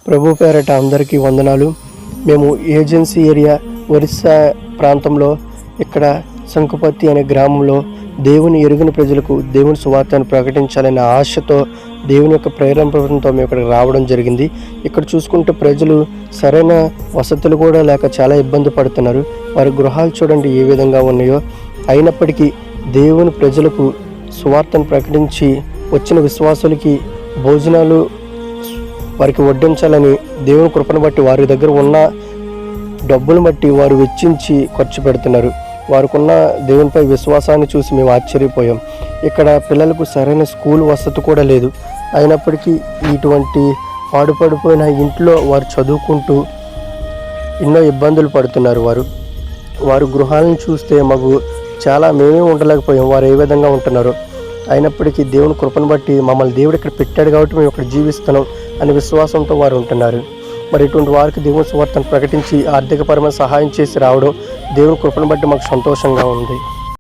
ప్రభు పేరట అందరికీ వందనాలు. మేము ఏజెన్సీ ఏరియా ఒరిస్సా ప్రాంతంలో ఇక్కడ శంకుపత్తి అనే గ్రామంలో దేవుని ఎరుగిన ప్రజలకు దేవుని సువార్తను ప్రకటించాలనే ఆశతో దేవుని యొక్క ప్రేరణతో మేము ఇక్కడికి రావడం జరిగింది. ఇక్కడ చూసుకుంటే ప్రజలు సరైన వసతులు కూడా లేక చాలా ఇబ్బంది పడుతున్నారు. వారి గృహాలు చూడండి ఏ విధంగా ఉన్నాయో. అయినప్పటికీ దేవుని ప్రజలకు సువార్తను ప్రకటించి వచ్చిన విశ్వాసులకి భోజనాలు వారికి వడ్డించాలని దేవుని కృపను బట్టి వారి దగ్గర ఉన్న డబ్బులు బట్టి వారు వెచ్చించి ఖర్చు పెడుతున్నారు. వారికి ఉన్న దేవునిపై విశ్వాసాన్ని చూసి మేము ఆశ్చర్యపోయాం. ఇక్కడ పిల్లలకు సరైన స్కూల్ వసతి కూడా లేదు. అయినప్పటికీ ఇటువంటి పాడుపడిపోయిన ఇంట్లో వారు చదువుకుంటూ ఎన్నో ఇబ్బందులు పడుతున్నారు. వారు గృహాలను చూస్తే మాకు చాలా మేమే ఉండలేకపోయాం వారు ఏ విధంగా ఉంటున్నారు. అయినప్పటికీ దేవుని కృపను బట్టి మమ్మల్ని దేవుడు ఇక్కడ పెట్టాడు కాబట్టి మేము ఇక్కడ జీవిస్తున్నాం అనే విశ్వాసంతో వారు ఉంటున్నారు. మరి ఇటువంటి వారికి దేవుని సువార్తను ప్రకటించి ఆర్థికపరమైన సహాయం చేసి రావడం దేవుని కృపను బట్టి మాకు సంతోషంగా ఉంది.